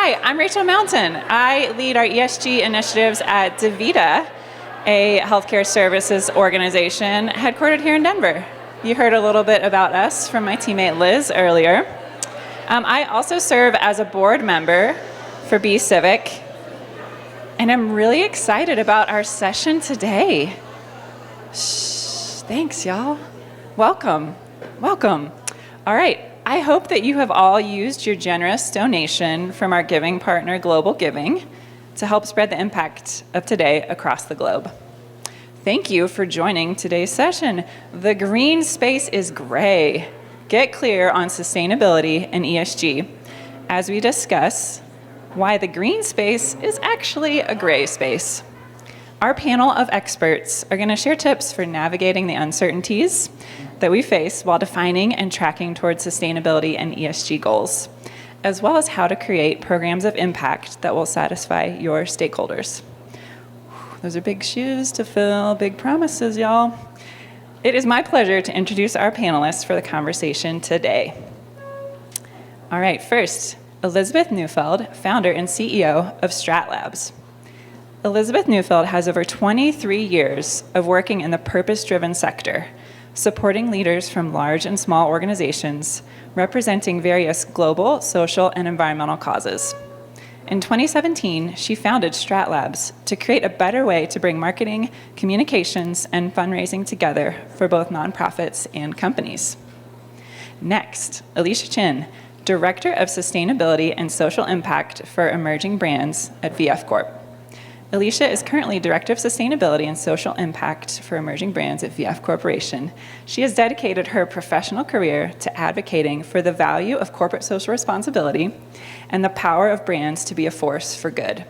Hi, I'm Rachel Mountain. I lead our ESG initiatives at DaVita, a healthcare services organization headquartered here in Denver. You heard a little bit about us from my teammate Liz earlier. I also serve as a board member for CIVIC, and I'm really excited about our session today. Thanks, y'all. Welcome. All right. I hope that you have all used your generous donation from our giving partner, Global Giving, to help spread the impact of today across the globe. Thank you for joining today's session. The green space is gray. Get clear on sustainability and ESG as we discuss why the green space is actually a gray space. Our panel of experts are going to share tips for navigating the uncertainties that we face while defining and tracking towards sustainability and ESG goals, as well as how to create programs of impact that will satisfy your stakeholders. Those are big shoes to fill, big promises, y'all. It is my pleasure to introduce our panelists for the conversation today. All right, first, Elizabeth Neufeld, founder and CEO of StratLabs. Elizabeth Neufeld has over 23 years of working in the purpose-driven sector, supporting leaders from large and small organizations representing various global, social, and environmental causes. In 2017, she founded StratLabs to create a better way to bring marketing, communications, and fundraising together for both nonprofits and companies. Next, Alicia Chin, Director of Sustainability and Social Impact for Emerging Brands at VF Corp. Alicia is currently Director of Sustainability and Social Impact for Emerging Brands at VF Corporation. She has dedicated her professional career to advocating for the value of corporate social responsibility and the power of brands to be a force for good.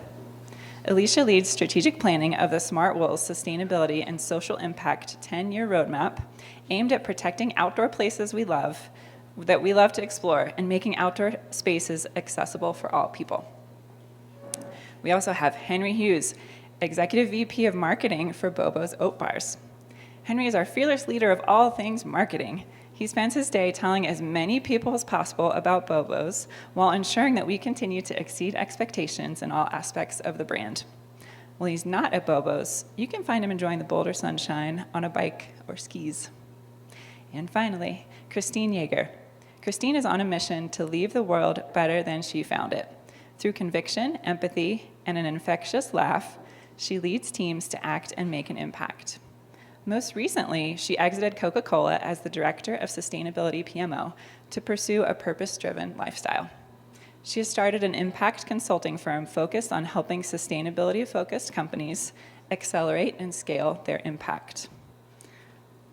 Alicia leads strategic planning of the Smart Wool's Sustainability and Social Impact 10-year roadmap aimed at protecting outdoor places that we love to explore and making outdoor spaces accessible for all people. We also have Henry Hughes, Executive VP of Marketing for Bobo's Oat Bars. Henry is our fearless leader of all things marketing. He spends his day telling as many people as possible about Bobo's while ensuring that we continue to exceed expectations in all aspects of the brand. When he's not at Bobo's, you can find him enjoying the Boulder sunshine on a bike or skis. And finally, Christine Yeager. Christine is on a mission to leave the world better than she found it. Through conviction, empathy, and an infectious laugh, she leads teams to act and make an impact. Most recently, she exited Coca-Cola as the Director of Sustainability PMO to pursue a purpose-driven lifestyle. She has started an impact consulting firm focused on helping sustainability-focused companies accelerate and scale their impact.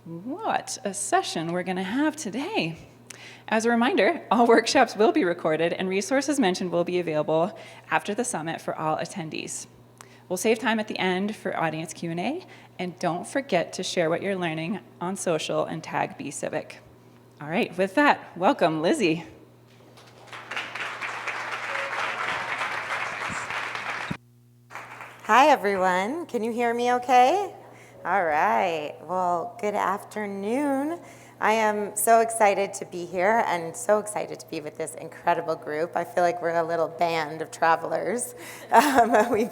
What a session we're going to have today. As a reminder, all workshops will be recorded and resources mentioned will be available after the summit for all attendees. We'll save time at the end for audience Q&A, and don't forget to share what you're learning on social and tag CIVIC. All right, with that, welcome, Lizzie. Hi, everyone. Can you hear me okay? All right. Well, good afternoon. I am so excited to be here and so excited to be with this incredible group. I feel like we're a little band of travelers. We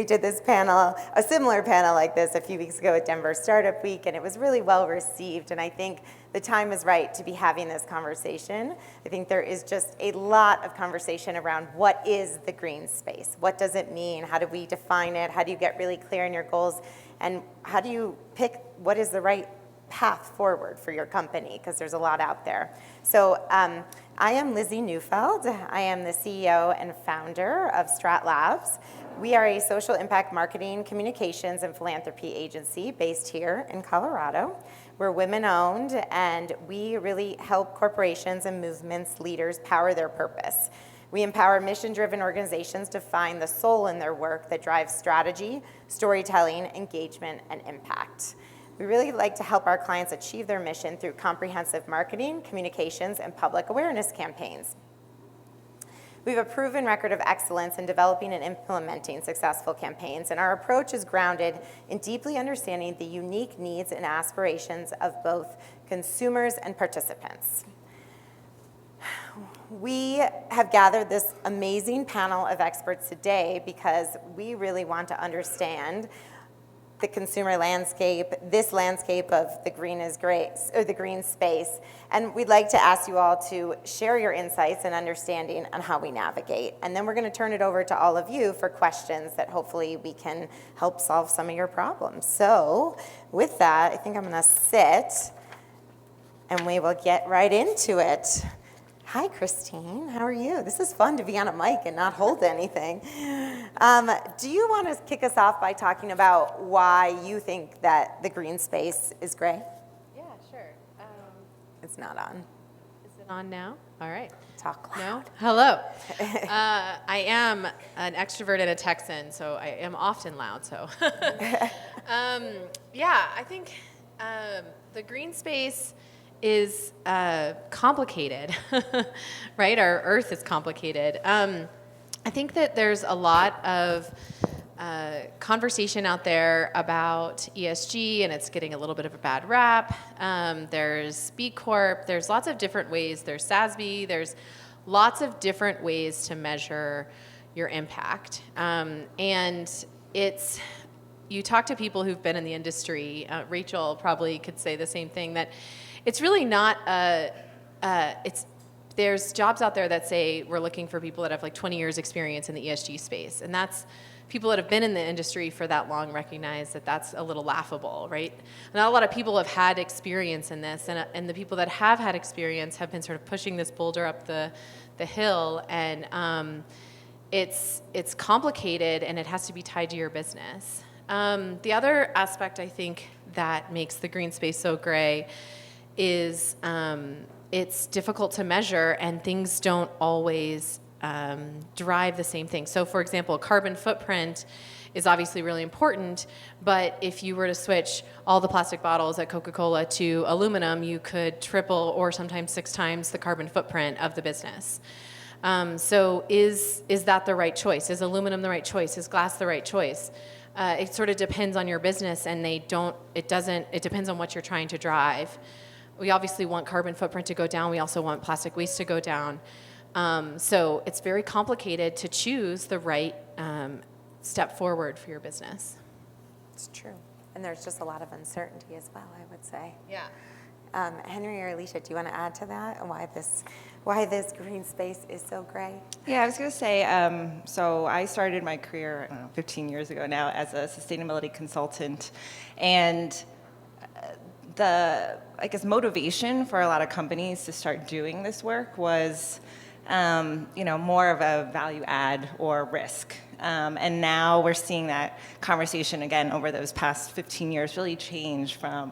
did this panel, a similar panel like this a few weeks ago at Denver Startup Week, and it was really well received. And I think the time is right to be having this conversation. I think there is just a lot of conversation around what is the green space? What does it mean? How do we define it? How do you get really clear in your goals? And how do you pick what is the right path forward for your company, because there's a lot out there. So I am Lizzie Neufeld. I am the CEO and founder of StratLabs. We are a social impact marketing, communications, and philanthropy agency based here in Colorado. We're women-owned, and we really help corporations and movements leaders power their purpose. We empower mission-driven organizations to find the soul in their work that drives strategy, storytelling, engagement, and impact. We really like to help our clients achieve their mission through comprehensive marketing, communications, and public awareness campaigns. We have a proven record of excellence in developing and implementing successful campaigns, and our approach is grounded in deeply understanding the unique needs and aspirations of both consumers and participants. We have gathered this amazing panel of experts today because we really want to understand the consumer landscape, this landscape of the green is great, or the green space. And we'd like to ask you all to share your insights and understanding on how we navigate. And then we're going to turn it over to all of you for questions that hopefully we can help solve some of your problems. So with that, I think I'm going to sit and we will get right into it. Hi, Christine. How are you? This is fun to be on a mic and not hold anything. Do you want to kick us off by talking about why you think that the green space is gray? Yeah, sure. It's not on. Is it on now? All right. Talk No? loud. Hello. I am an extrovert and a Texan, so I am often loud. So, yeah, I think the green space is complicated, right? Our Earth is complicated. I think that there's a lot of conversation out there about ESG, and it's getting a little bit of a bad rap. There's B Corp. There's lots of different ways. There's SASB. There's lots of different ways to measure your impact. And it's, you talk to people who've been in the industry, Rachel probably could say the same thing, that it's really not there's jobs out there that say we're looking for people that have like 20 years experience in the ESG space. And that's people that have been in the industry for that long recognize that that's a little laughable, right? Not a lot of people have had experience in this, and the people that have had experience have been sort of pushing this boulder up the hill, and it's complicated, and it has to be tied to your business. The other aspect I think that makes the green space so gray is it's difficult to measure, and things don't always drive the same thing. So for example, carbon footprint is obviously really important, but if you were to switch all the plastic bottles at Coca-Cola to aluminum, you could triple or sometimes 6 times the carbon footprint of the business. So is that the right choice? Is aluminum the right choice? Is glass the right choice? It sort of depends on your business, and it depends on what you're trying to drive. We obviously want carbon footprint to go down. We also want plastic waste to go down. So it's very complicated to choose the right step forward for your business. It's true. And there's just a lot of uncertainty as well, I would say. Yeah. Henry or Alicia, do you want to add to that and why this green space is so gray? Yeah, I was going to say, so I started my career, 15 years ago now as a sustainability consultant, and the, I guess, motivation for a lot of companies to start doing this work was, more of a value add or risk. And now we're seeing that conversation again over those past 15 years really change from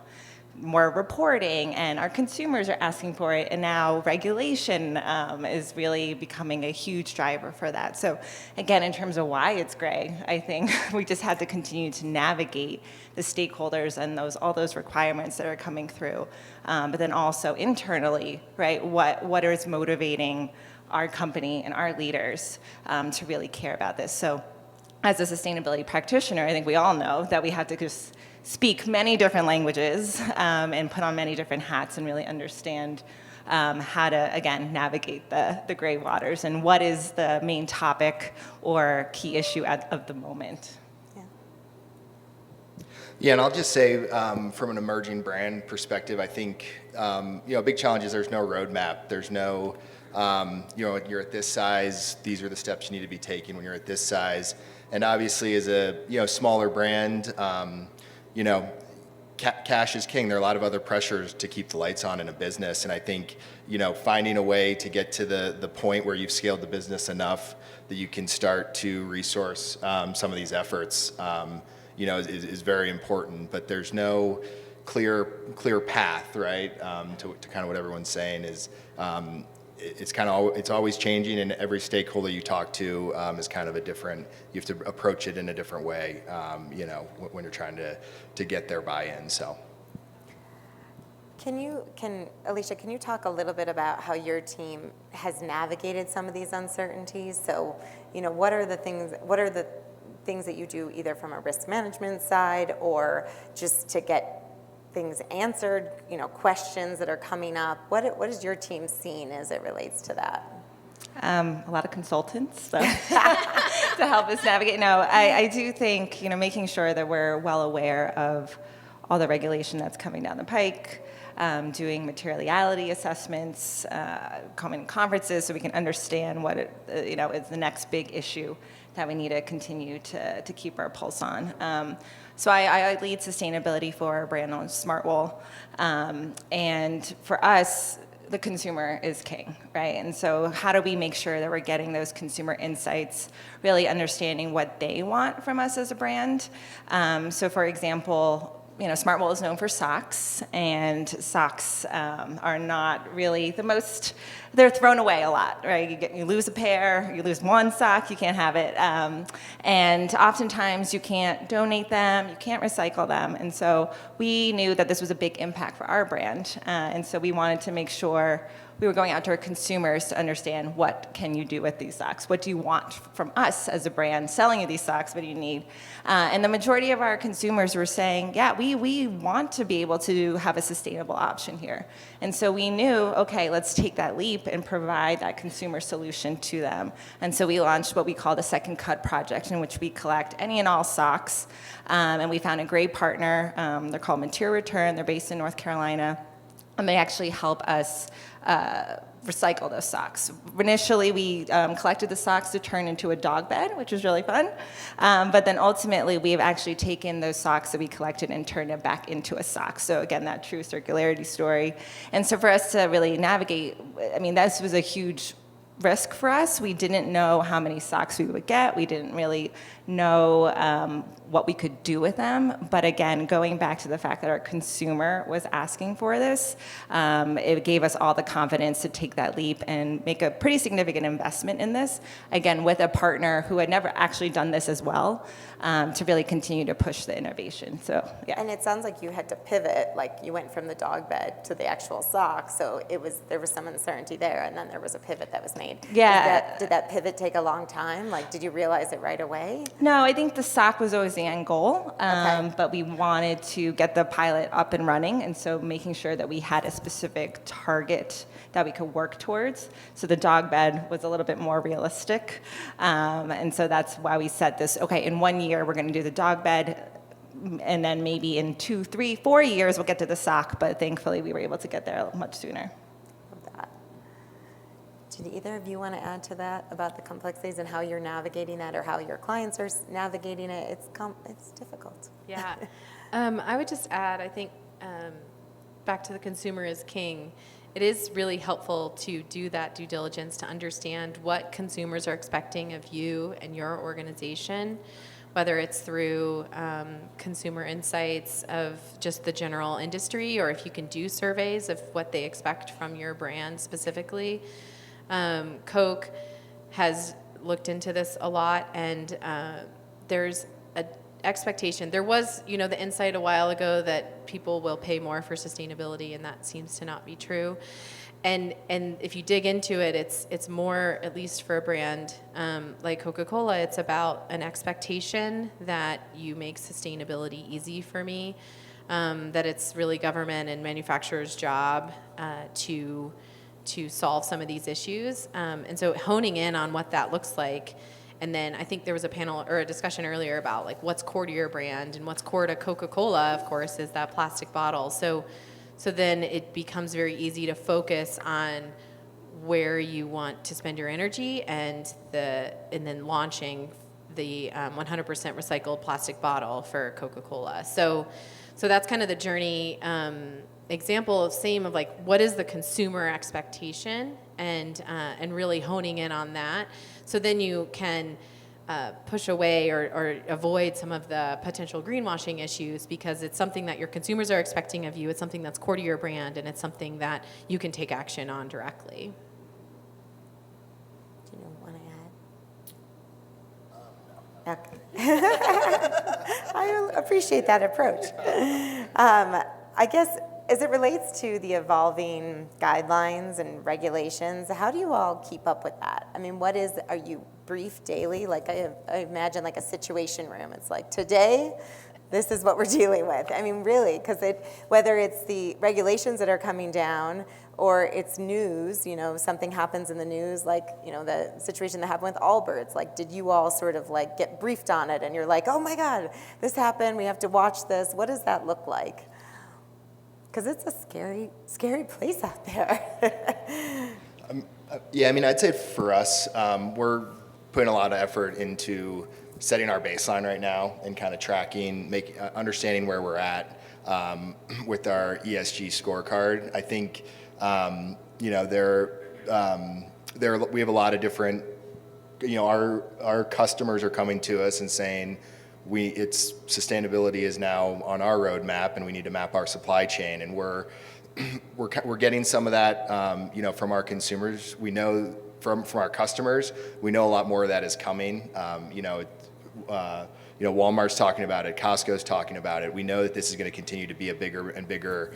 more reporting, and our consumers are asking for it, and now regulation is really becoming a huge driver for that. So again, in terms of why it's gray, I think we just had to continue to navigate the stakeholders and all those requirements that are coming through. But then also internally, right, what is motivating our company and our leaders to really care about this. So as a sustainability practitioner, I think we all know that we have to just speak many different languages and put on many different hats and really understand how to, again, navigate the gray waters and what is the main topic or key issue of the moment. Yeah, and I'll just say from an emerging brand perspective, I think, a big challenge is there's no roadmap. There's no, you're at this size, these are the steps you need to be taking when you're at this size. And obviously as a, smaller brand, cash is king. There are a lot of other pressures to keep the lights on in a business. And I think, finding a way to get to the point where you've scaled the business enough that you can start to resource some of these efforts, is very important. But there's no clear path, right? To kind of what everyone's saying is, it's always changing, and every stakeholder you talk to is kind of a different. You have to approach it in a different way, when you're trying to get their buy-in. So, Alicia, can you talk a little bit about how your team has navigated some of these uncertainties? So, what are the things that you do either from a risk management side or just to get things answered, questions that are coming up? What is your team seeing as it relates to that? A lot of consultants so, to help us navigate. No, I do think, making sure that we're well aware of all the regulation that's coming down the pike, doing materiality assessments, coming to conferences so we can understand what is the next big issue that we need to continue to keep our pulse on. So I lead sustainability for a brand known Smartwool, and for us, the consumer is king, right? And so how do we make sure that we're getting those consumer insights, really understanding what they want from us as a brand? So for example, Smartwool is known for socks, and socks are not really the most, they're thrown away a lot, right? You lose a pair, you lose one sock, you can't have it. And oftentimes you can't donate them, you can't recycle them. And so we knew that this was a big impact for our brand. And so we wanted to make sure we were going out to our consumers to understand, what can you do with these socks? What do you want from us as a brand selling you these socks? What do you need? And the majority of our consumers were saying, yeah, we want to be able to have a sustainable option here. And so we knew, okay, let's take that leap and provide that consumer solution to them. And so we launched what we call the Second Cut Project, in which we collect any and all socks. And we found a great partner. They're called Material Return. They're based in North Carolina. And they actually help us recycle those socks. Initially, we collected the socks to turn into a dog bed, which was really fun. But then ultimately, we've actually taken those socks that we collected and turned them back into a sock. So again, that true circularity story. And so for us to really navigate, this was a huge risk for us. We didn't know how many socks we would get. We didn't really know what we could do with them. But again, going back to the fact that our consumer was asking for this, it gave us all the confidence to take that leap and make a pretty significant investment in this, again, with a partner who had never actually done this as well, to really continue to push the innovation. So, yeah. And it sounds like you had to pivot, like you went from the dog bed to the actual sock, so there was some uncertainty there, and then there was a pivot that was made. Yeah. Did that pivot take a long time? Like, did you realize it right away? No, I think the sock was always the end goal, Okay. but we wanted to get the pilot up and running, and so making sure that we had a specific target that we could work towards. So the dog bed was a little bit more realistic, and so that's why we set this, okay, in 1 year we're going to do the dog bed, and then maybe in 2, 3, 4 years we'll get to the sock, but thankfully we were able to get there much sooner. Love that. Did either of you want to add to that about the complexities and how you're navigating that, or how your clients are navigating it? It's difficult. Yeah. I would just add, I think, back to the consumer is king. It is really helpful to do that due diligence to understand what consumers are expecting of you and your organization, whether it's through consumer insights of just the general industry, or if you can do surveys of what they expect from your brand specifically. Coke has looked into this a lot, and there's an expectation. There was, the insight a while ago that people will pay more for sustainability, and that seems to not be true. And if you dig into it, it's more, at least for a brand like Coca-Cola, it's about an expectation that you make sustainability easy for me, that it's really government and manufacturers' job to solve some of these issues. And so honing in on what that looks like. And then I think there was a panel or a discussion earlier about like what's core to your brand, and what's core to Coca-Cola, of course, is that plastic bottle. So then it becomes very easy to focus on where you want to spend your energy, and then launching the 100% recycled plastic bottle for Coca-Cola. So that's kind of the journey example of like what is the consumer expectation, and really honing in on that. So then you can push away or avoid some of the potential greenwashing issues, because it's something that your consumers are expecting of you. It's something that's core to your brand, and it's something that you can take action on directly. Do you want to add? Okay. I appreciate that approach. I guess as it relates to the evolving guidelines and regulations, how do you all keep up with that? Are you briefed daily? Like I imagine like a situation room. It's like, today, this is what we're dealing with. Really, because whether it's the regulations that are coming down, or it's news, something happens in the news, like, the situation that happened with Allbirds. Like, did you all sort of like get briefed on it and you're like, oh my God, this happened, we have to watch this. What does that look like? Because it's a scary, scary place out there. Yeah, I mean, I'd say for us, we're putting a lot of effort into setting our baseline right now and kind of tracking, understanding where we're at with our ESG scorecard. I think, we have a lot of different, our customers are coming to us and saying, sustainability is now on our roadmap and we need to map our supply chain, and we're getting some of that, from our consumers. We know from our customers, we know a lot more of that is coming. Walmart's talking about it, Costco's talking about it. We know that this is going to continue to be a bigger and bigger,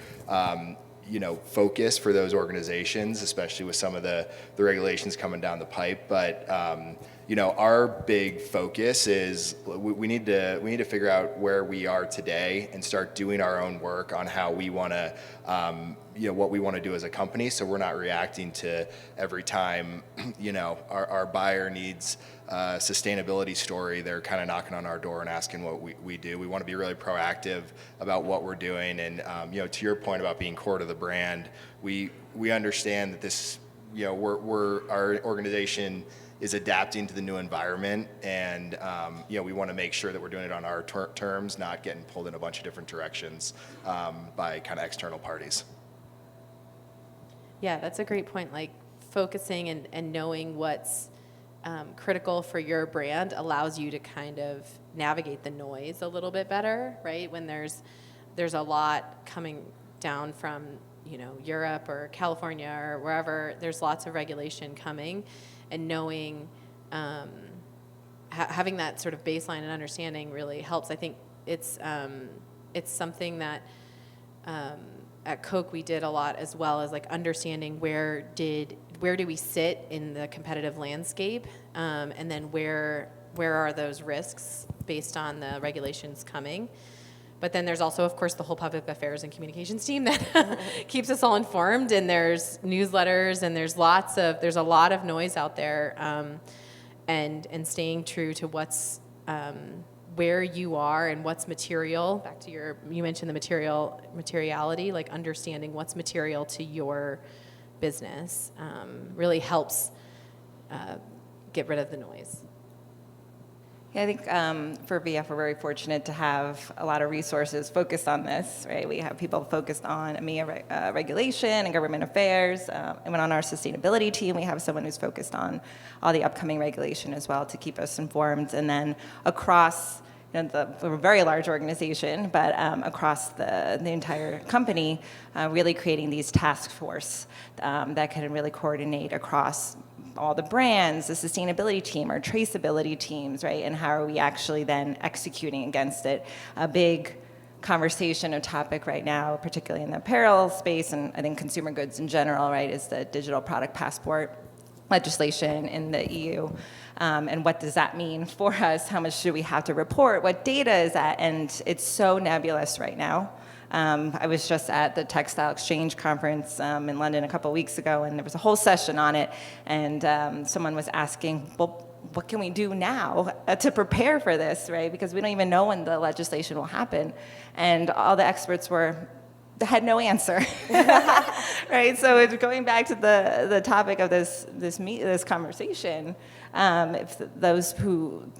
focus for those organizations, especially with some of the regulations coming down the pipe. But our big focus is we need to figure out where we are today and start doing our own work on how we want to, what we want to do as a company. So we're not reacting to every time, our buyer needs a sustainability story, they're kind of knocking on our door and asking what we do. We want to be really proactive about what we're doing. And, to your point about being core to the brand, we understand that this, our organization is adapting to the new environment, and we want to make sure that we're doing it on our terms, not getting pulled in a bunch of different directions by kind of external parties. Yeah, that's a great point. Like focusing and knowing what's critical for your brand allows you to kind of navigate the noise a little bit better, right? When there's a lot coming down from Europe or California or wherever, there's lots of regulation coming. And knowing, having that sort of baseline and understanding really helps. I think it's something that at Coke we did a lot, as well as like understanding where do we sit in the competitive landscape, and then where are those risks based on the regulations coming. But then there's also, of course, the whole public affairs and communications team that keeps us all informed, and there's newsletters, and there's a lot of noise out there, and staying true to what's where you are and what's material. Back to you mentioned the materiality, like understanding what's material to your business really helps get rid of the noise. Yeah, I think for VF, we're very fortunate to have a lot of resources focused on this, right? We have people focused on EMEA regulation and government affairs. And on our sustainability team, we have someone who's focused on all the upcoming regulation as well to keep us informed. And then across, we're a very large organization, but across the entire company, really creating these task force that can really coordinate across all the brands, the sustainability team, our traceability teams, right? And how are we actually then executing against it? A big conversation or topic right now, particularly in the apparel space, and I think consumer goods in general, right, is the digital product passport legislation in the EU. And what does that mean for us? How much do we have to report? What data is that? And it's so nebulous right now. I was just at the Textile Exchange Conference in London a couple of weeks ago, and there was a whole session on it, and someone was asking, well, what can we do now to prepare for this, right? Because we don't even know when the legislation will happen. And all the experts had no answer, right? So it's going back to the topic of this conversation. If those who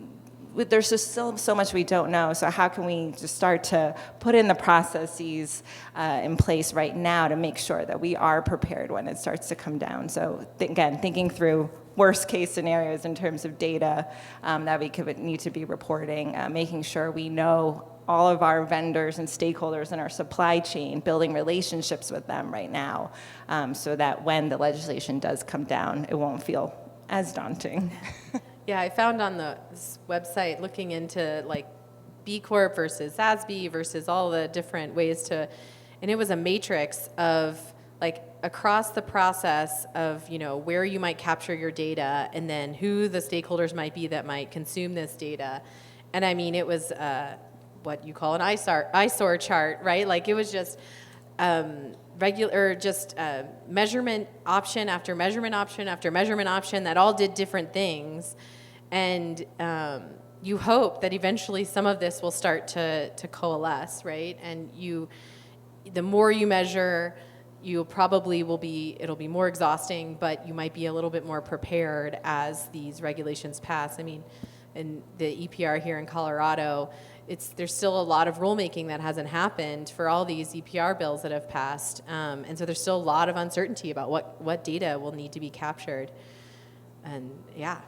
there's just still so much we don't know. So how can we just start to put in the processes in place right now to make sure that we are prepared when it starts to come down? So again, thinking through worst case scenarios in terms of data that we could need to be reporting, making sure we know all of our vendors and stakeholders in our supply chain, building relationships with them right now, so that when the legislation does come down, it won't feel as daunting. Yeah, I found on this website, looking into like B Corp versus SASB versus all the different ways to, and it was a matrix of like across the process of, where you might capture your data and then who the stakeholders might be that might consume this data. And I mean, it was what you call an eyesore chart, right? Like it was just regular, just measurement option after measurement option after measurement option that all did different things. And you hope that eventually some of this will start to coalesce, right? And the more you measure, you probably it'll be more exhausting, but you might be a little bit more prepared as these regulations pass. I mean, in the EPR here in Colorado, there's still a lot of rulemaking that hasn't happened for all these EPR bills that have passed. And so there's still a lot of uncertainty about what data will need to be captured. And yeah,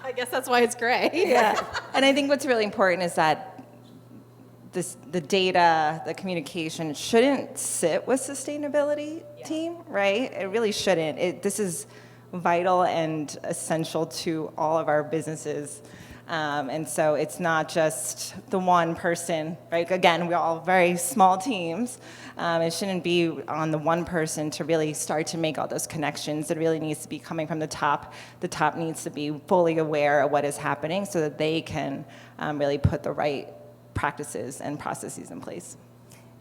I guess that's why it's gray. Yeah. And I think what's really important is that the data, the communication shouldn't sit with sustainability team, right? It really shouldn't. This is vital and essential to all of our businesses. And so it's not just the one person, right? Again, we're all very small teams. It shouldn't be on the one person to really start to make all those connections. It really needs to be coming from the top. The top needs to be fully aware of what is happening so that they can really put the right practices and processes in place.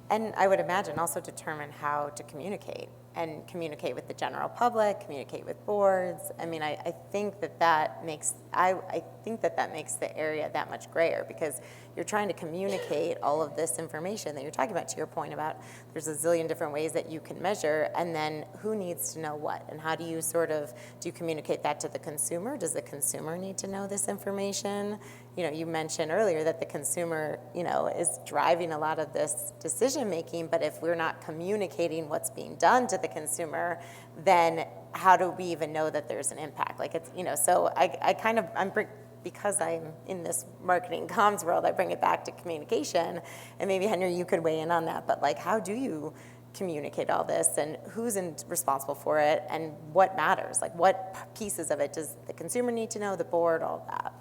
And I would imagine also determine how to communicate and communicate with the general public, communicate with boards. I mean, I think that makes the area that much grayer, because you're trying to communicate all of this information that you're talking about, to your point about there's a zillion different ways that you can measure, and then who needs to know what, and how do you communicate that to the consumer? Does the consumer need to know this information? You know, you mentioned earlier that the consumer, is driving a lot of this decision making, but if we're not communicating what's being done to the consumer, then how do we even know that there's an impact? Like, it's, so because I'm in this marketing comms world, I bring it back to communication, and maybe Henry, you could weigh in on that, but like, how do you communicate all this, and who's responsible for it, and what matters? Like, what pieces of it does the consumer need to know, the board, all of that?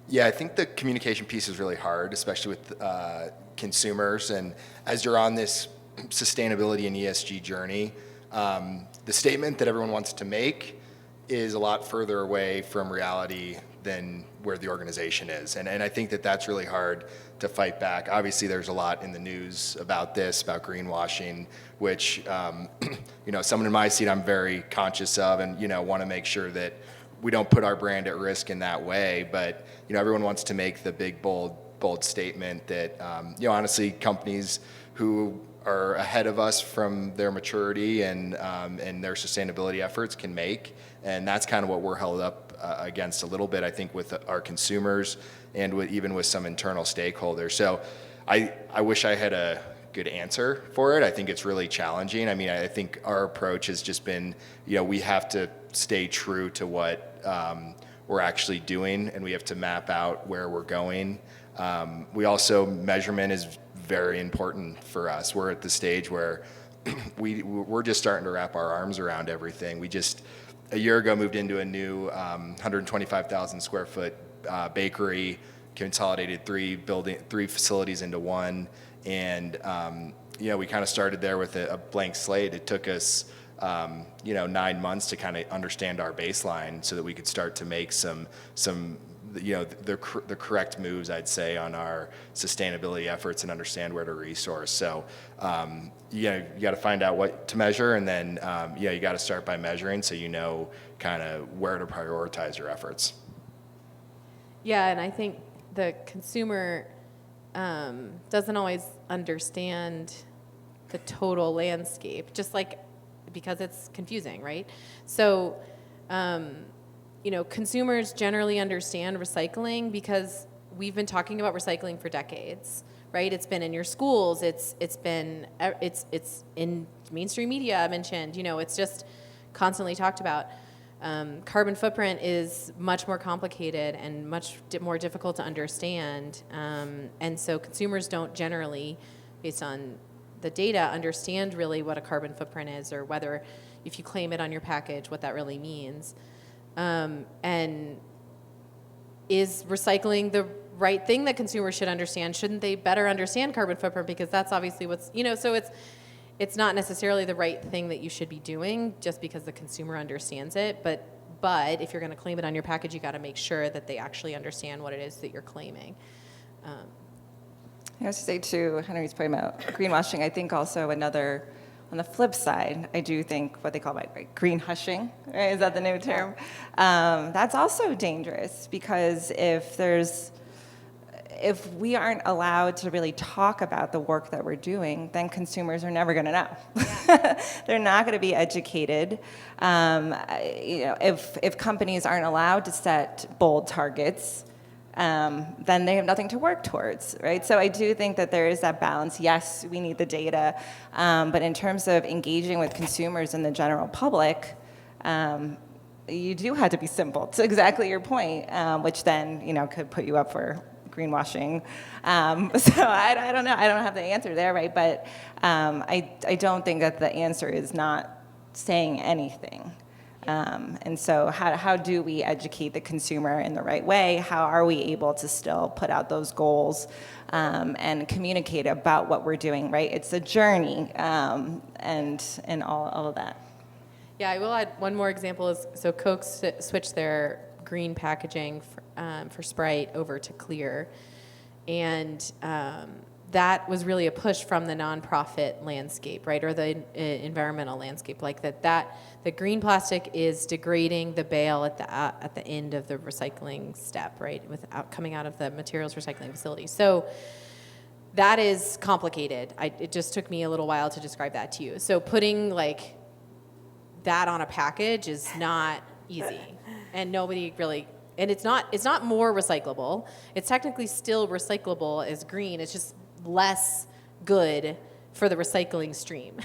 Yeah, I think the communication piece is really hard, especially with consumers. And as you're on this sustainability and ESG journey, the statement that everyone wants to make is a lot further away from reality than where the organization is. And I think that that's really hard to fight back. Obviously, there's a lot in the news about about greenwashing, which, someone in my seat I'm very conscious of, and, want to make sure that we don't put our brand at risk in that way. But, everyone wants to make the big, bold statement that, honestly, companies who are ahead of us from their maturity and their sustainability efforts can make. And that's kind of what we're held up against a little bit, I think, with our consumers and even with some internal stakeholders. So I wish I had a good answer for it. I think it's really challenging. I mean, I think our approach has just been, we have to stay true to what we're actually doing, and we have to map out where we're going. Measurement is very important for us. We're at the stage where we're just starting to wrap our arms around everything. We just, a year ago, moved into a new 125,000 square foot bakery, consolidated three facilities into one. And, we kind of started there with a blank slate. It took us, 9 months to kind of understand our baseline so that we could start to make some the correct moves, I'd say, on our sustainability efforts and understand where to resource. So, you got to find out what to measure, and then, you got to start by measuring so you know kind of where to prioritize your efforts. Yeah, and I think the consumer doesn't always understand the total landscape, just because it's confusing, right? So, consumers generally understand recycling because we've been talking about recycling for decades, right? It's been in your schools, it's in mainstream media. I mentioned, it's just constantly talked about. Carbon footprint is much more complicated and much more difficult to understand, and so consumers don't generally, based on the data, understand really what a carbon footprint is, or whether, if you claim it on your package, what that really means. And is recycling the right thing that consumers should understand? Shouldn't they better understand carbon footprint? Because that's obviously what's, so it's not necessarily the right thing that you should be doing just because the consumer understands it. But if you're going to claim it on your package, you got to make sure that they actually understand what it is that you're claiming. I was to say to Henry's point about greenwashing, I think also another, on the flip side, I do think what they call green hushing, right? Is that the new term? That's also dangerous because if we aren't allowed to really talk about the work that we're doing, then consumers are never going to know. They're not going to be educated. If companies aren't allowed to set bold targets, then they have nothing to work towards, right? So I do think that there is that balance. Yes, we need the data, but in terms of engaging with consumers and the general public, you do have to be simple. To exactly your point, which then could put you up for greenwashing. So I don't know. I don't have the answer there, right? But I don't think that the answer is not saying anything. And so how do we educate the consumer in the right way? How are we able to still put out those goals and communicate about what we're doing, right? It's a journey and all of that. Yeah, I will add one more example. So Coke switched their green packaging for Sprite over to clear. And that was really a push from the nonprofit landscape, right, or the environmental landscape, like that the green plastic is degrading the bale at the end of the recycling step, right, without coming out of the materials recycling facility. So that is complicated. It just took me a little while to describe that to you. So putting that on a package is not easy, and nobody really. And it's not more recyclable. It's technically still recyclable as green. It's just less good for the recycling stream.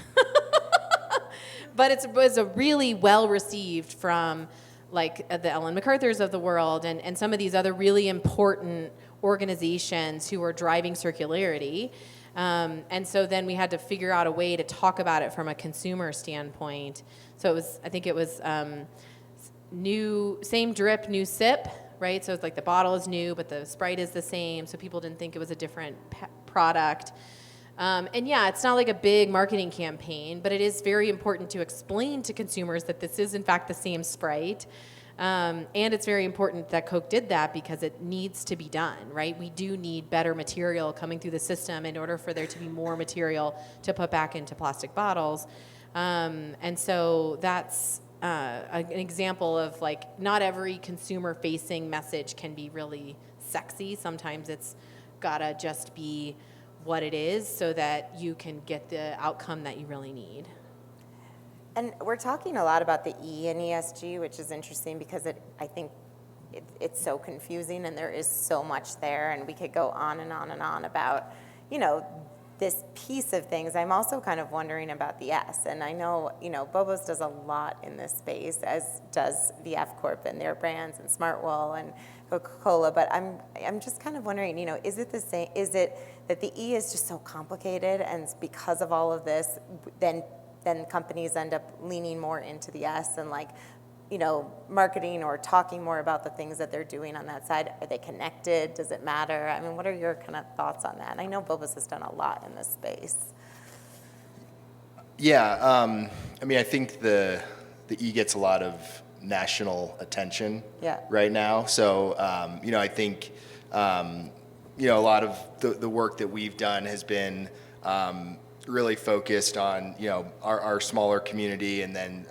But it's a really well received from the Ellen MacArthur's of the world and some of these other really important organizations who are driving circularity. And so then we had to figure out a way to talk about it from a consumer standpoint. So I think it was new, same drip, new sip, right? So it's the bottle is new, but the Sprite is the same, so people didn't think it was a different product. And yeah, it's not like a big marketing campaign, but it is very important to explain to consumers that this is in fact the same Sprite. And it's very important that Coke did that because it needs to be done, right? We do need better material coming through the system in order for there to be more material to put back into plastic bottles. And so that's an example of not every consumer-facing message can be really sexy. Sometimes it's gotta just be what it is so that you can get the outcome that you really need. And we're talking a lot about the E in ESG, which is interesting because I think it's so confusing and there is so much there, and we could go on and on and on about, this piece of things. I'm also kind of wondering about the S, and I know, Bobos does a lot in this space, as does the F Corp and their brands and Smartwool and Coca-Cola, but I'm just kind of wondering, is it the same? Is it that the E is just so complicated, and because of all of this, then companies end up leaning more into the S and marketing or talking more about the things that they're doing on that side? Are they connected? Does it matter? I mean, what are your kind of thoughts on that? And I know Bobos has done a lot in this space. Yeah, I think the E gets a lot of national attention right now. So, I think, a lot of the work that we've done has been really focused on, our smaller community, and then,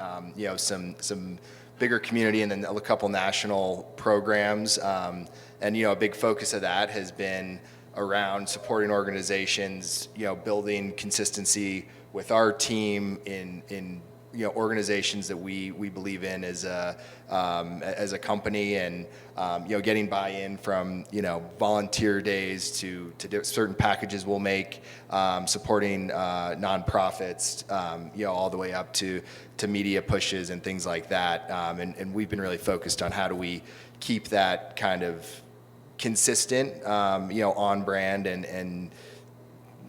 some bigger community, and then a couple national programs. And, a big focus of that has been around supporting organizations, building consistency with our team in organizations that we believe in as a company, and getting buy-in from volunteer days to certain packages we'll make, supporting nonprofits, all the way up to media pushes and things like that. And we've been really focused on how do we keep that kind of consistent, on brand, and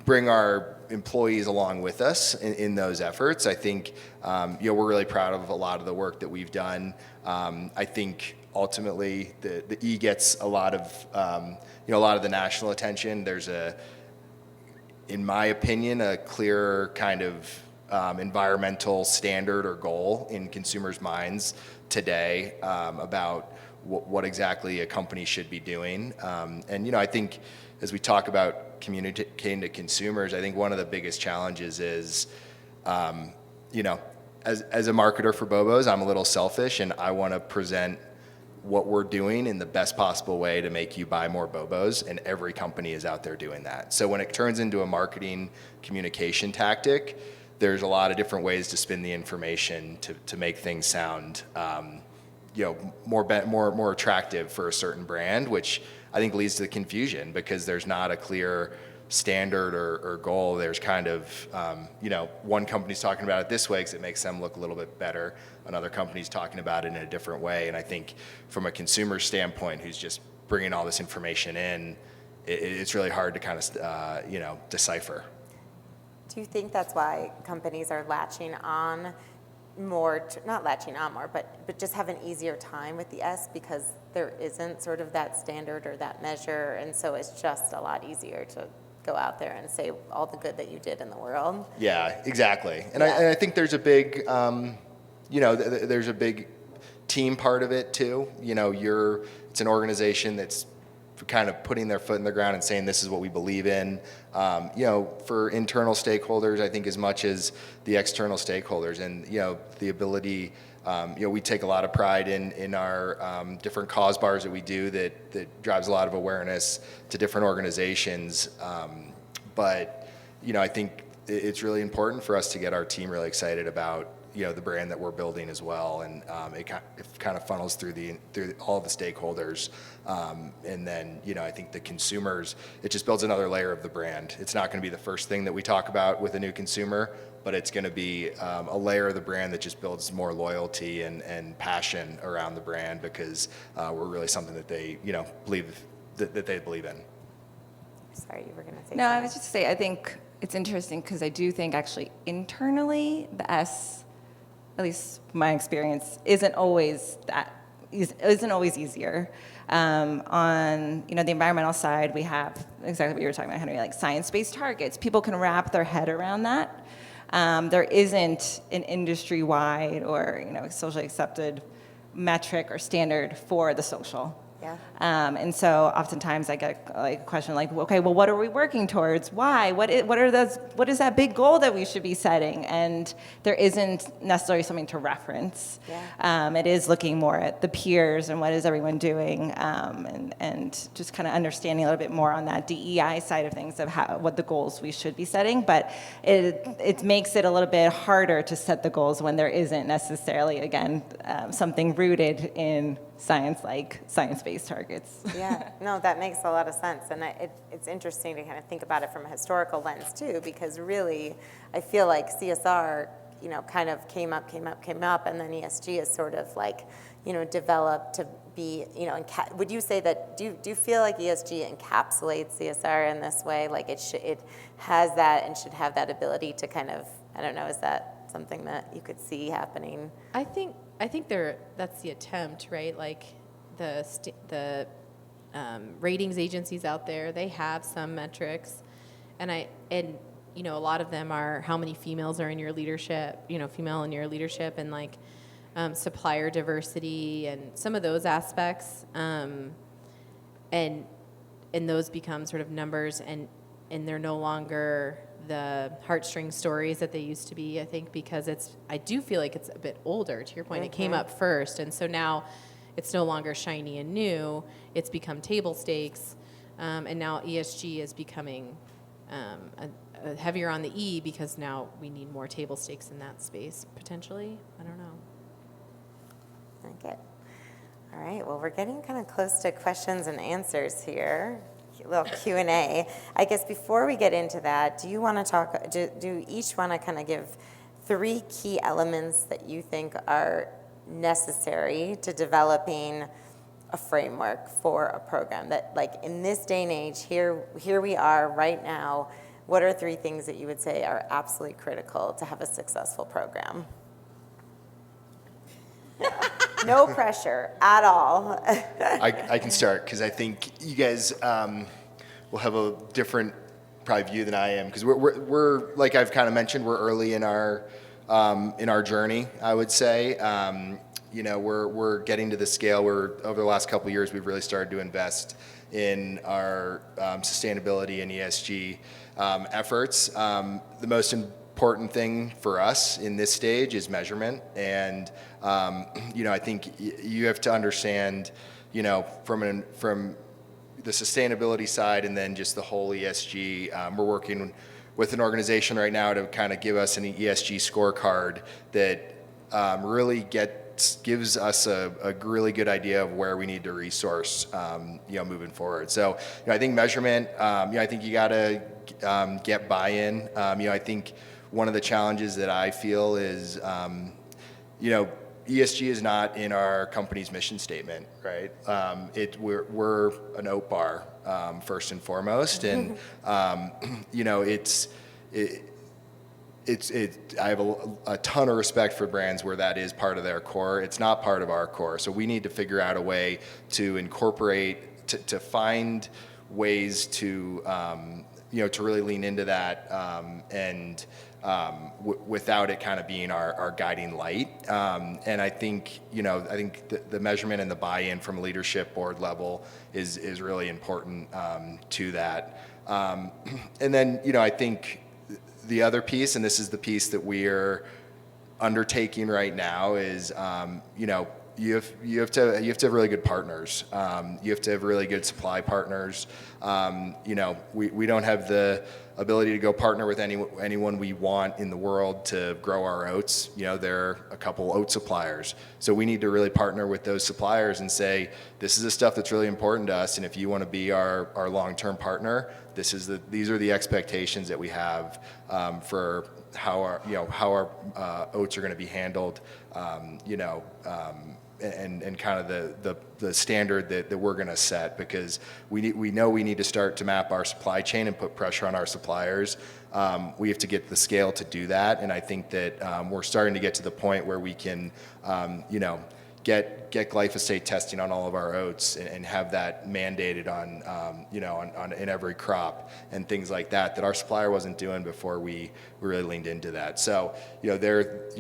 bring our employees along with us in those efforts. I think we're really proud of a lot of the work that we've done. I think ultimately the E gets a lot of the national attention. There's in my opinion, a clear kind of environmental standard or goal in consumers' minds today about what exactly a company should be doing. And I think as we talk about communicating to consumers, I think one of the biggest challenges is, as a marketer for Bobo's, I'm a little selfish and I want to present what we're doing in the best possible way to make you buy more Bobo's, and every company is out there doing that. So when it turns into a marketing communication tactic, there's a lot of different ways to spin the information to make things sound more attractive for a certain brand, which I think leads to the confusion because there's not a clear standard or goal. There's kind of, one company's talking about it this way because it makes them look a little bit better. Another company's talking about it in a different way. And I think from a consumer standpoint who's just bringing all this information in, it's really hard to kind of, decipher. Do you think that's why companies are latching on more, not latching on more, but just have an easier time with the S because there isn't sort of that standard or that measure, and so it's just a lot easier to go out there and say all the good that you did in the world? Yeah, exactly. And Yeah. I think there's a big, there's a big team part of it too. It's an organization that's kind of putting their foot in the ground and saying this is what we believe in. For internal stakeholders, I think as much as the external stakeholders, and the ability. We take a lot of pride in our different cause bars that we do that drives a lot of awareness to different organizations. But I think it's really important for us to get our team really excited about the brand that we're building as well, and it kind of funnels through all the stakeholders, and then I think the consumers, it just builds another layer of the brand. It's not going to be the first thing that we talk about with a new consumer, but it's going to be a layer of the brand that just builds more loyalty and passion around the brand because we're really something that they believe that they believe in. Sorry, you were going to say No, I something. was just say I think it's interesting because I do think actually internally the S, at least my experience, isn't always easier. On the environmental side, we have exactly what you were talking about, Henry, like science-based targets. People can wrap their head around that. There isn't an industry-wide or socially accepted metric or standard for the social. Yeah. And so oftentimes I get a question like, okay, well, what are we working towards? Why? What is that big goal that we should be setting? And there isn't necessarily something to reference. Yeah. It is looking more at the peers and what is everyone doing, and just kind of understanding a little bit more on that DEI side of things of what the goals we should be setting. But it makes it a little bit harder to set the goals when there isn't necessarily, again, something rooted in science, like science-based targets. Yeah, no, that makes a lot of sense. And it's interesting to kind of think about it from a historical lens too, because really I feel like CSR, kind of came up, and then ESG is sort of like, developed to be, would you say that, do you feel like ESG encapsulates CSR in this way? Like it has that and should have that ability to kind of, I don't know, is that something that you could see happening? I think that's the attempt, right? Like the ratings agencies out there, they have some metrics, and a lot of them are how many females are in your leadership, female in your leadership, and like supplier diversity and some of those aspects, and those become sort of numbers, and they're no longer the heartstring stories that they used to be, I think, because I do feel like it's a bit older. To your point, It came up first, and so now it's no longer shiny and new. It's become table stakes, and now ESG is becoming heavier on the E because now we need more table stakes in that space, potentially. I don't know. Okay. All right, well, we're getting kind of close to questions and answers here. A little Q&A. I guess before we get into that, do you want to talk, do each want to kind of give 3 key elements that you think are necessary to developing a framework for a program that, like, in this day and age, here we are right now, what are 3 things that you would say are absolutely critical to have a successful program? No pressure at all. I can start because I think you guys will have a different probably view than I am because we're like I've kind of mentioned, we're early in our journey, I would say. we're getting to the scale where over the last couple of years we've really started to invest in our sustainability and ESG efforts. The most important thing for us in this stage is measurement, and I think you have to understand, from the sustainability side and then just the whole ESG. We're working with an organization right now to kind of give us an ESG scorecard that really gives us a really good idea of where we need to resource, moving forward. So, I think measurement. I think you got to get buy-in. I think one of the challenges that I feel is, ESG is not in our company's mission statement, right? We're an oat bar, first and foremost, and I have a ton of respect for brands where that is part of their core. It's not part of our core, so we need to figure out a way to incorporate, to find ways to to really lean into that, and without it kind of being our guiding light. And I think the measurement and the buy-in from leadership board level is really important to that. And then I think the other piece, and this is the piece that we're undertaking right now, is you have to have really good partners. You have to have really good supply partners. We don't have the ability to go partner with anyone we want in the world to grow our oats. There are a couple oat suppliers, so we need to really partner with those suppliers and say, this is the stuff that's really important to us, and if you want to be our long-term partner, these are the expectations that we have for how our oats are going to be handled, and kind of the standard that we're going to set, because we know we need to start to map our supply chain and put pressure on our suppliers. We have to get the scale to do that, and I think that we're starting to get to the point where we can get glyphosate testing on all of our oats and have that mandated on in every crop and things like that our supplier wasn't doing before we really leaned into that. So you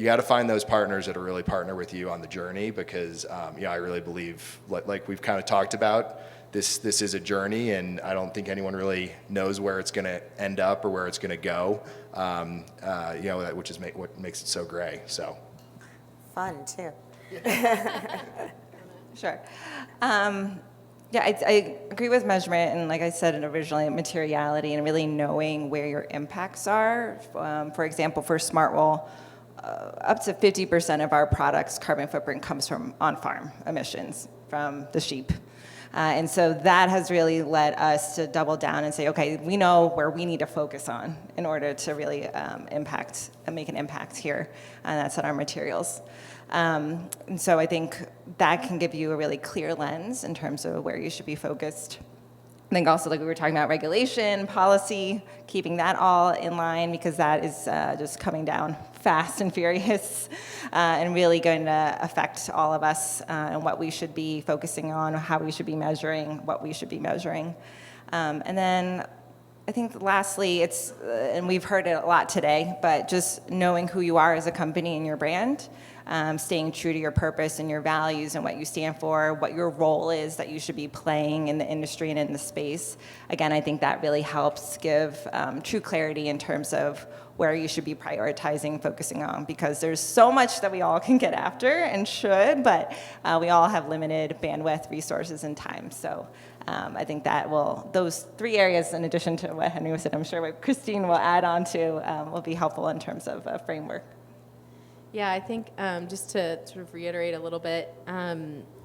got to find those partners that are really partner with you on the journey, because I really believe, like we've kind of talked about, this is a journey, and I don't think anyone really knows where it's going to end up or where it's going to go, which is what makes it so great. So Fun too. Sure. I agree with measurement, and like I said originally, materiality and really knowing where your impacts are. For example, for Smartwool, up to 50% of our product's carbon footprint comes from on-farm emissions from the sheep. And so that has really led us to double down and say, okay, we know where we need to focus on in order to really make an impact here, and that's on our materials. And so I think that can give you a really clear lens in terms of where you should be focused. I think also, like we were talking about, regulation, policy, keeping that all in line, because that is just coming down fast and furious, and really going to affect all of us, and what we should be focusing on, how we should be measuring, what we should be measuring. And then I think lastly, it's, and we've heard it a lot today, but just knowing who you are as a company and your brand, staying true to your purpose and your values and what you stand for, what your role is that you should be playing in the industry and in the space. Again, I think that really helps give true clarity in terms of where you should be prioritizing, focusing on, because there's so much that we all can get after and should, but we all have limited bandwidth, resources, and time. So I think that those three areas, in addition to what Henry said, I'm sure what Christine will add on to, will be helpful in terms of a framework. Yeah, I think just to sort of reiterate a little bit,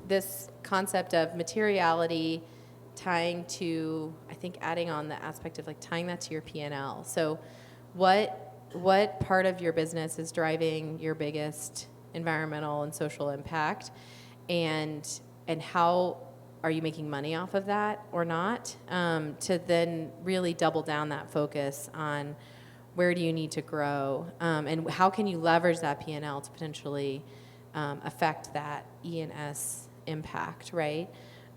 this concept of materiality tying to, I think adding on the aspect of like tying that to your P&L. So what part of your business is driving your biggest environmental and social impact, and how are you making money off of that or not, to then really double down that focus on where do you need to grow, and how can you leverage that P&L to potentially affect that E&S impact, right?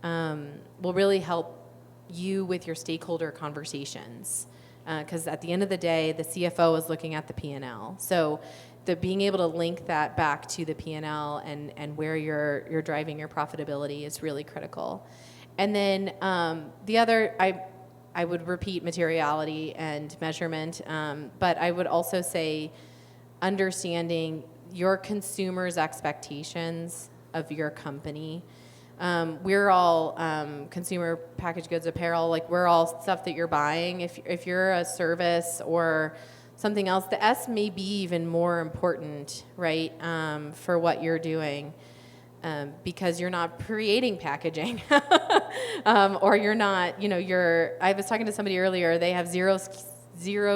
Will really help you with your stakeholder conversations, because at the end of the day, the CFO is looking at the P&L. So the being able to link that back to the P&L and where you're driving your profitability is really critical. And then the other, I would repeat materiality and measurement, but I would also say understanding your consumers' expectations of your company. We're all consumer packaged goods, apparel, like we're all stuff that you're buying. If you're a service or something else, the S may be even more important, right, for what you're doing. Because you're not creating packaging, or you're not, I was talking to somebody earlier, they have zero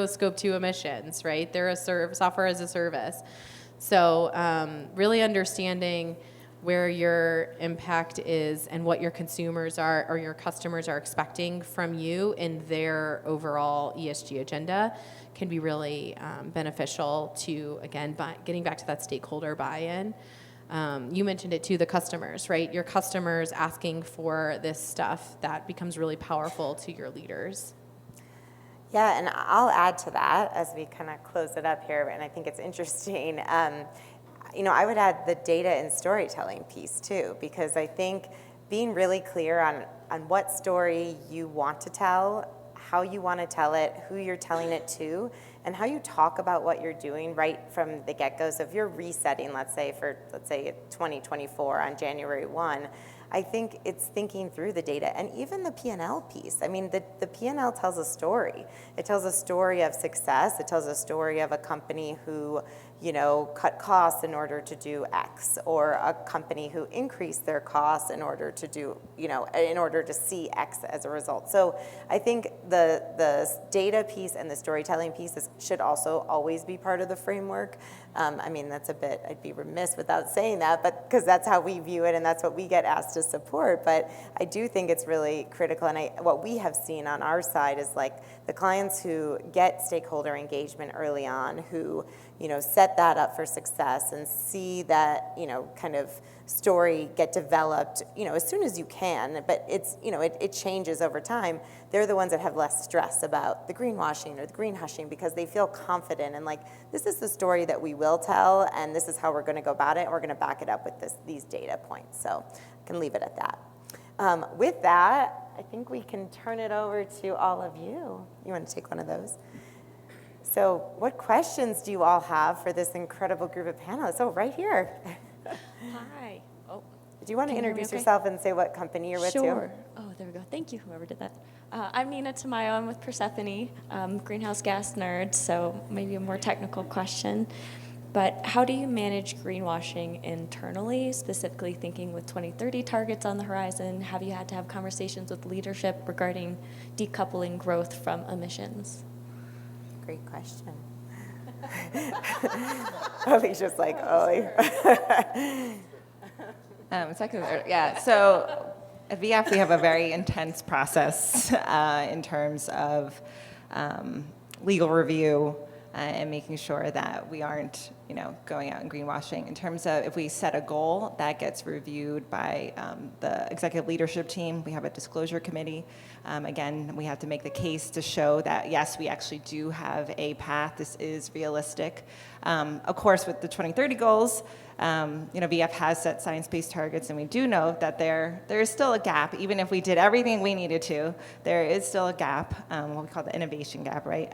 scope 2 emissions, right? They're a software as a service. So really understanding where your impact is and what your consumers are or your customers are expecting from you in their overall ESG agenda can be really beneficial to, again, getting back to that stakeholder buy-in. You mentioned it too, the customers, right? Your customers asking for this stuff, that becomes really powerful to your leaders. Yeah, and I'll add to that as we kind of close it up here, and I think it's interesting. I would add the data and storytelling piece too, because I think being really clear on what story you want to tell, how you want to tell it, who you're telling it to, and how you talk about what you're doing right from the get-go. So if you're resetting, let's say 2024 on January 1, I think it's thinking through the data and even the P&L piece. I mean, the P&L tells a story. It tells a story of success. It tells a story of a company who, cut costs in order to do X, or a company who increased their costs in order to do, in order to see X as a result. So I think the data piece and the storytelling pieces should also always be part of the framework. That's a bit, I'd be remiss without saying that, but because that's how we view it and that's what we get asked to support. But I do think it's really critical. And what we have seen on our side is like the clients who get stakeholder engagement early on, who, set that up for success and see that, kind of story get developed, as soon as you can, but it's, it changes over time. They're the ones that have less stress about the greenwashing or the green hushing because they feel confident and like, this is the story that we will tell and this is how we're gonna go about it. And we're gonna back it up with these data points. So I can leave it at that. With that, I think we can turn it over to all of you. You wanna take one of those? So what questions do you all have for this incredible group of panelists? Oh, right here. Hi. Oh, Do you want to can you hear me introduce okay? yourself and say what company you're with too? Sure. Oh, there we go. Thank you, whoever did that. I'm Nina Tamayo. I'm with Persephone, greenhouse gas nerd, so maybe a more technical question. But how do you manage greenwashing internally, specifically thinking with 2030 targets on the horizon? Have you had to have conversations with leadership regarding decoupling growth from emissions? Great question. Alicia's like, oh. So at VF, we have a very intense process in terms of legal review and making sure that we aren't, going out and greenwashing. In terms of if we set a goal, that gets reviewed by the executive leadership team. We have a disclosure committee. Again, we have to make the case to show that, yes, we actually do have a path. This is realistic. Of course, with the 2030 goals, VF has set science-based targets, and we do know that there is still a gap. Even if we did everything we needed to, there is still a gap, what we call the innovation gap, right?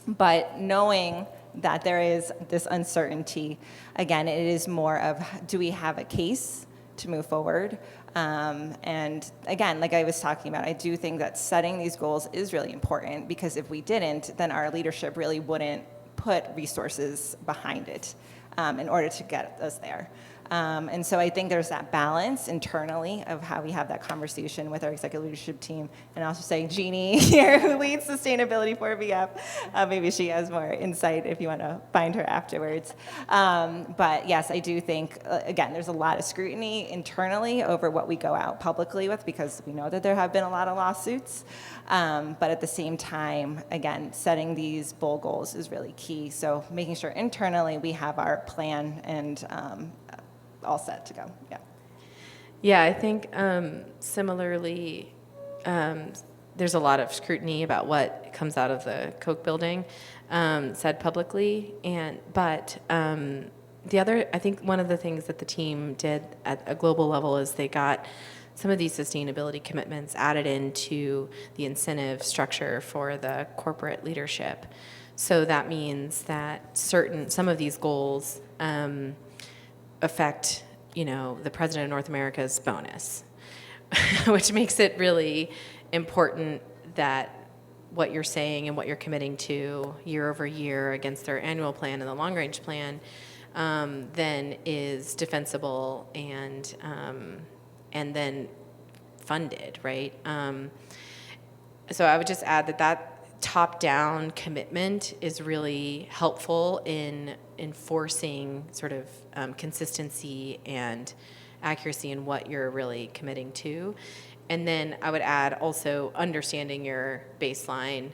But knowing that there is this uncertainty, again, it is more of, do we have a case to move forward? And again, like I was talking about, I do think that setting these goals is really important, because if we didn't, then our leadership really wouldn't put resources behind it in order to get us there. And so I think there's that balance internally of how we have that conversation with our executive leadership team. And also say Jeannie here, who leads sustainability for VF, maybe she has more insight if you want to find her afterwards. But yes, I do think, again, there's a lot of scrutiny internally over what we go out publicly with, because we know that there have been a lot of lawsuits. But at the same time, again, setting these bold goals is really key. So making sure internally we have our plan and all set to go. Yeah. Yeah, I think similarly, there's a lot of scrutiny about what comes out of the Coke building, said publicly. But I think one of the things that the team did at a global level is they got some of these sustainability commitments added into the incentive structure for the corporate leadership. So that means that some of these goals affect, the president of North America's bonus, which makes it really important that what you're saying and what you're committing to year over year against their annual plan and the long range plan then is defensible and then funded, right? So I would just add that top-down commitment is really helpful in enforcing sort of consistency and accuracy in what you're really committing to. And then I would add also understanding your baseline.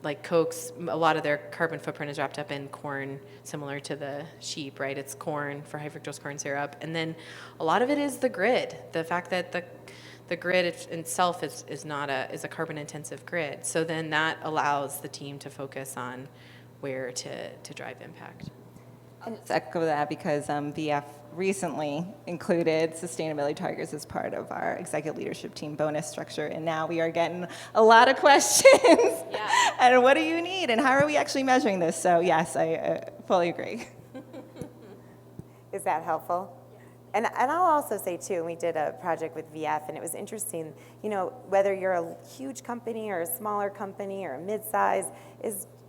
Like Coke's, a lot of their carbon footprint is wrapped up in corn, similar to the sheep, right? It's corn for high fructose corn syrup. And then a lot of it is the grid, the fact that the grid itself is a carbon intensive grid. So then that allows the team to focus on where to drive impact. I'll just echo that because VF recently included sustainability targets as part of our executive leadership team bonus structure, and now we are getting a lot of questions. Yeah. And what do you need, and how are we actually measuring this? So yes, I fully agree. Is that helpful? And I'll also say too, we did a project with VF, and it was interesting, whether you're a huge company or a smaller company or a mid-size,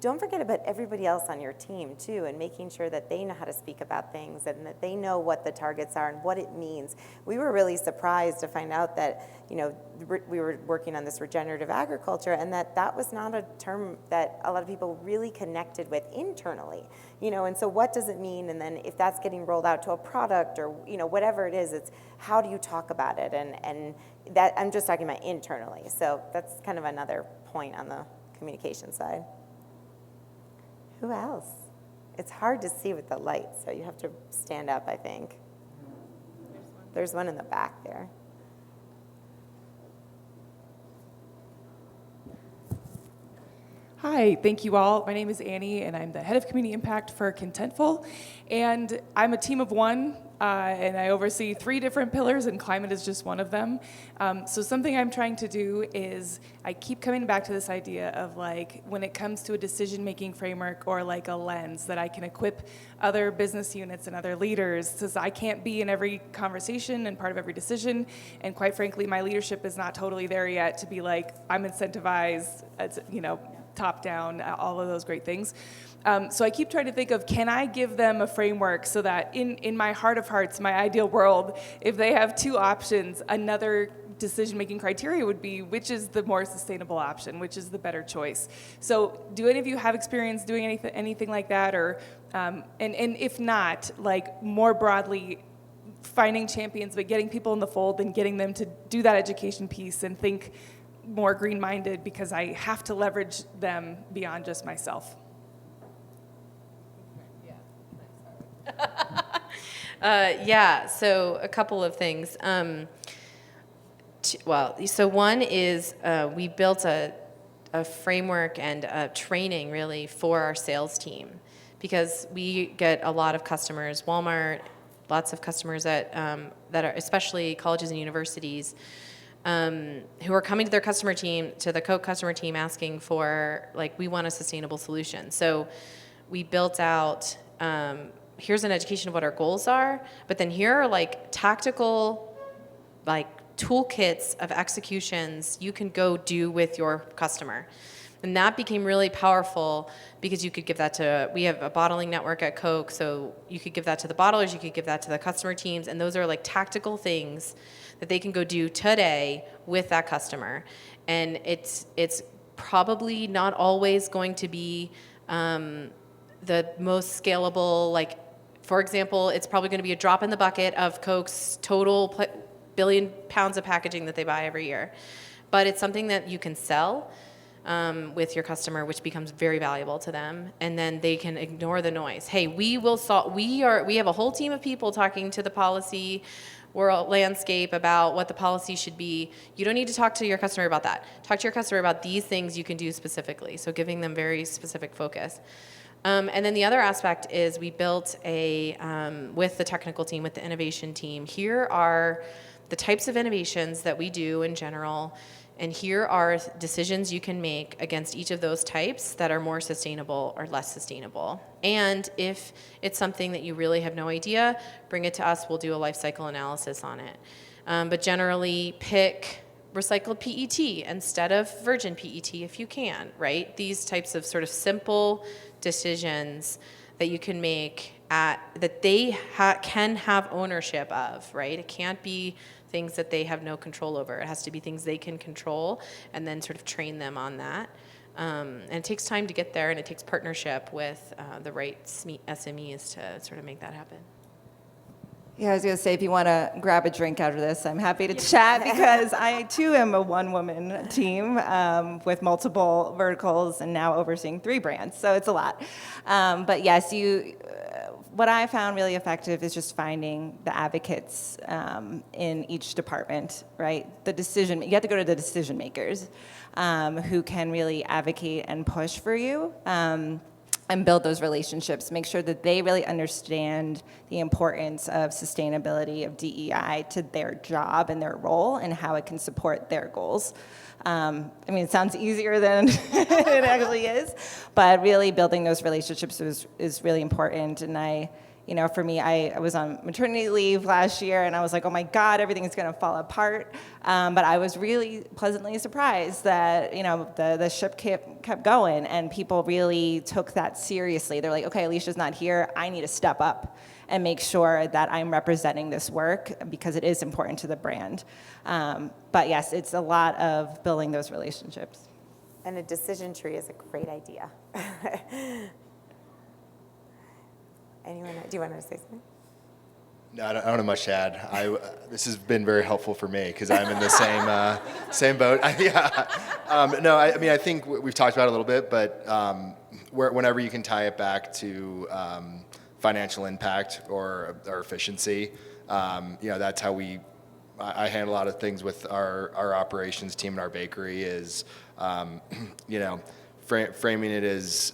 don't forget about everybody else on your team too, and making sure that they know how to speak about things and that they know what the targets are and what it means. We were really surprised to find out that, we were working on this regenerative agriculture, and that was not a term that a lot of people really connected with internally, and so what does it mean? And then if that's getting rolled out to a product or, whatever it is, it's how do you talk about it? And that I'm just talking about internally. So that's kind of another point on the communication side. Who else? It's hard to see with the lights, so you have to stand up, I think. There's one in the back there. Hi, thank you all. My name is Annie, and I'm the head of community impact for Contentful. And I'm a team of one, and I oversee 3 different pillars, and climate is just one of them. So something I'm trying to do is I keep coming back to this idea of when it comes to a decision-making framework or a lens that I can equip other business units and other leaders, since I can't be in every conversation and part of every decision. And quite frankly, my leadership is not totally there yet to be I'm incentivized, top down, all of those great things. So I keep trying to think of, can I give them a framework so that in my heart of hearts, my ideal world, if they have 2 options, another decision-making criteria would be which is the more sustainable option, which is the better choice. So do any of you have experience doing anything like that? Or, and if not, more broadly, finding champions, but getting people in the fold and getting them to do that education piece and think more green-minded, because I have to leverage them beyond just myself. So a couple of things. So one is we built a framework and a training really for our sales team, because we get a lot of customers, Walmart, lots of customers that are especially colleges and universities, who are coming to their customer team, to the Coke customer team, asking for we want a sustainable solution. So we built out, here's an education of what our goals are, but then here are tactical toolkits of executions you can go do with your customer. And that became really powerful because you could give that we have a bottling network at Coke, so you could give that to the bottlers, you could give that to the customer teams, and those are tactical things that they can go do today with that customer. And it's probably not always going to be the most scalable, for example, it's probably going to be a drop in the bucket of Coke's total billion pounds of packaging that they buy every year. But it's something that you can sell with your customer, which becomes very valuable to them, and then they can ignore the noise. Hey, we have a whole team of people talking to the policy world landscape, about what the policy should be, you don't need to talk to your customer about that. Talk to your customer about these things you can do specifically. So giving them very specific focus. And then the other aspect is we built with the technical team, with the innovation team, here are the types of innovations that we do in general, and here are decisions you can make against each of those types that are more sustainable or less sustainable. And if it's something that you really have no idea, bring it to us, we'll do a life cycle analysis on it. But generally pick recycled PET instead of virgin PET if you can, right? These types of sort of simple decisions that you can make that they can have ownership of, right? It can't be things that they have no control over. It has to be things they can control, and then sort of train them on that. And it takes time to get there, and it takes partnership with the right SMEs to sort of make that happen. Yeah, I was going to say, if you want to grab a drink out of this, I'm happy to chat, because I too am a one-woman team with multiple verticals and now overseeing 3 brands, so it's a lot. But yes, what I found really effective is just finding the advocates in each department, right? You have to go to the decision makers who can really advocate and push for you. And build those relationships, make sure that they really understand the importance of sustainability, of DEI to their job and their role, and how it can support their goals. It sounds easier than it actually is, but really building those relationships is really important. And for me, I was on maternity leave last year, and I was like, oh my God, everything is going to fall apart. But I was really pleasantly surprised that, the ship kept going, and people really took that seriously. They're like, okay, Alicia's not here. I need to step up and make sure that I'm representing this work, because it is important to the brand. But yes, it's a lot of building those relationships. And a decision tree is a great idea. Anyone, do you want to say something? No, I don't have much to add. This has been very helpful for me, because I'm in the same boat. I think we've talked about it a little bit, but whenever you can tie it back to financial impact or efficiency, that's how I handle a lot of things with our operations team in our bakery is, framing it as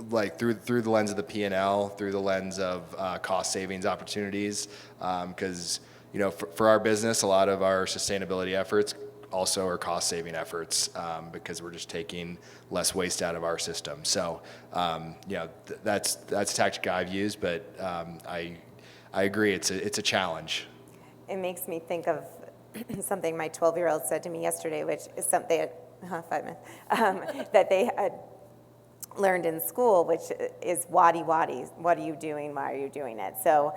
like through the lens of the P&L, through the lens of cost savings opportunities, because for our business, a lot of our sustainability efforts also are cost saving efforts, because we're just taking less waste out of our system. So that's a tactic I've used, but I agree it's a challenge. It makes me think of something my 12-year-old said to me yesterday, which is something 5 minutes that they had learned in school, which is wadi. What are you doing? Why are you doing it? So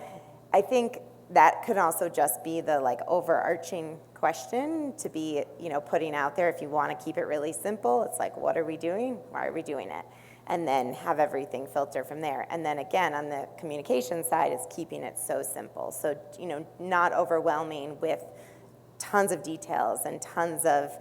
I think that could also just be the overarching question to be, putting out there. If you want to keep it really simple, it's like, what are we doing? Why are we doing it? And then have everything filter from there. And then again, on the communication side, is keeping it so simple. So, not overwhelming with tons of details and tons of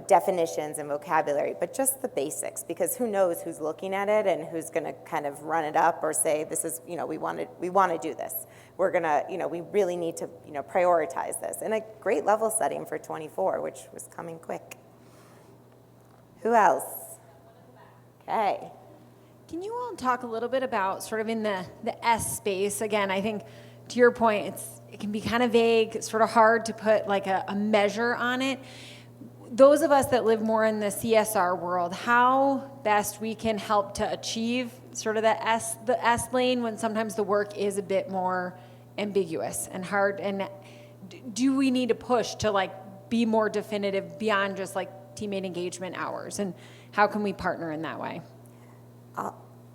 definitions and vocabulary, but just the basics, because who knows who's looking at it and who's going to kind of run it up or say, this is, we want to do this. We're going to, we really need to, prioritize this. And a great level setting for 24, which was coming quick. Who else? Okay. Can you all talk a little bit about sort of in the S space? Again, I think to your point, it can be kind of vague, sort of hard to put like a measure on it. Those of us that live more in the CSR world, how best we can help to achieve sort of the S lane when sometimes the work is a bit more ambiguous and hard, and do we need to push to be more definitive beyond just teammate engagement hours, and how can we partner in that way?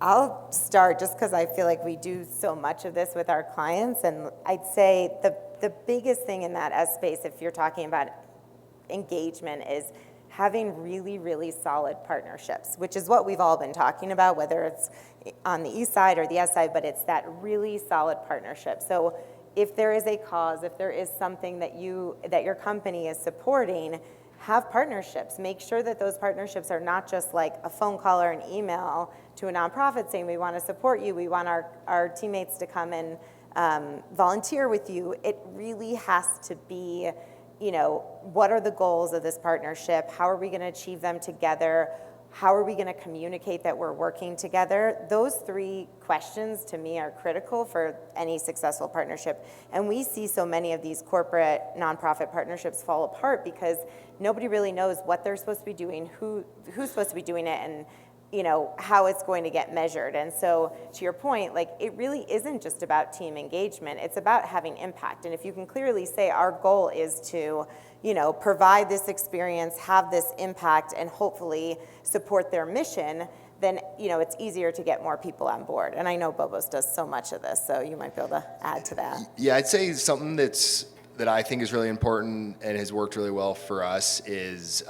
I'll start just because I feel like we do so much of this with our clients, and I'd say the biggest thing in that S space, if you're talking about engagement, is having really, really solid partnerships, which is what we've all been talking about, whether it's on the E side or the S side, but it's that really solid partnership. So if there is a cause, if there is something that your company is supporting, have partnerships. Make sure that those partnerships are not just like a phone call or an email to a nonprofit saying we want to support you, we want our teammates to come and volunteer with you, it really has to be, what are the goals of this partnership? How are we going to achieve them together? How are we going to communicate that we're working together? Those three questions to me are critical for any successful partnership. And we see so many of these corporate nonprofit partnerships fall apart because nobody really knows what they're supposed to be doing, who's supposed to be doing it, and how it's going to get measured. And so to your point, it really isn't just about team engagement, it's about having impact. And if you can clearly say our goal is to, provide this experience, have this impact, and hopefully support their mission, then, it's easier to get more people on board. And I know Bobos does so much of this, so you might be able to add to that. Yeah, I'd say something that I think is really important and has worked really well for us is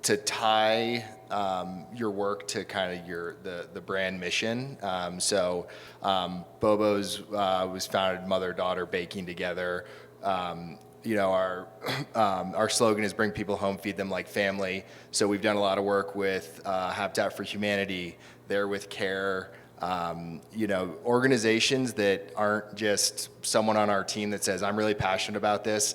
to tie your work to kind of the brand mission. Bobo's was founded mother-daughter baking together. Our slogan is bring people home, feed them like family. So we've done a lot of work with Habitat for Humanity, There with Care, organizations that aren't just someone on our team that says, I'm really passionate about this,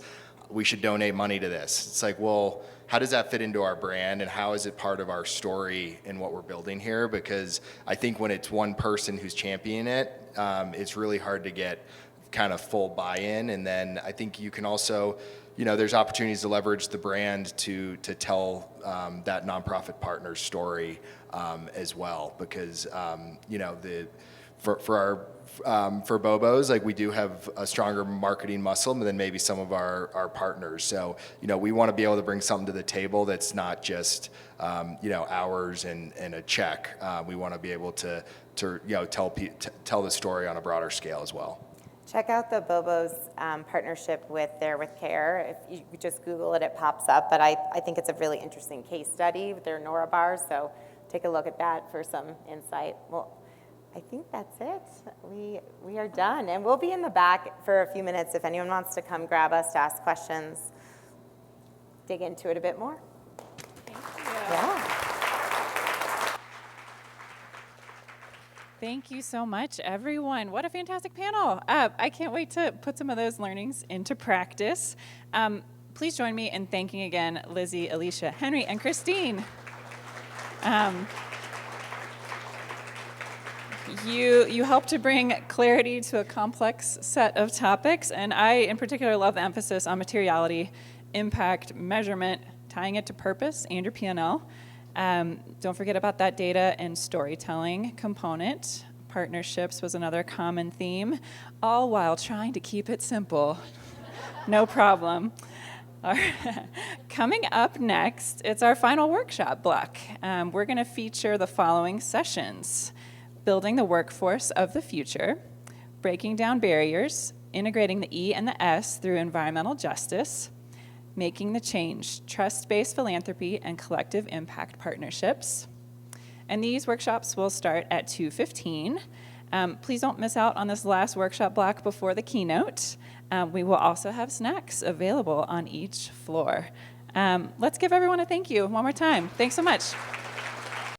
we should donate money to this. It's like, well, how does that fit into our brand and how is it part of our story and what we're building here? Because I think when it's one person who's championing it, it's really hard to get kind of full buy-in. And then I think you can also, there's opportunities to leverage the brand to tell that nonprofit partner's story as well. Because for Bobo's, we do have a stronger marketing muscle than maybe some of our partners. So we want to be able to bring something to the table that's not just hours and a check. We want to be able to tell the story on a broader scale as well. Check out the Bobo's partnership with There with Care. If you just Google it, it pops up. But I think it's a really interesting case study with their Nora bars. So take a look at that for some insight. Well, I think that's it. We are done. And we'll be in the back for a few minutes if anyone wants to come grab us to ask questions, dig into it a bit more. Thank you. Yeah. Thank you so much, everyone. What a fantastic panel. I can't wait to put some of those learnings into practice. Please join me in thanking again Lizzie, Alicia, Henry, and Christine. You help to bring clarity to a complex set of topics, and I, in particular, love the emphasis on materiality, impact, measurement, tying it to purpose and your P&L. Don't forget about that data and storytelling component. Partnerships was another common theme, all while trying to keep it simple. No problem. All right. Coming up next, it's our final workshop block. We're going to feature the following sessions: building the workforce of the future, breaking down barriers, integrating the E and the S through environmental justice, making the change, trust-based philanthropy, and collective impact partnerships. And these workshops will start at 2:15. Please don't miss out on this last workshop block before the keynote. We will also have snacks available on each floor. Let's give everyone a thank you one more time. Thanks so much.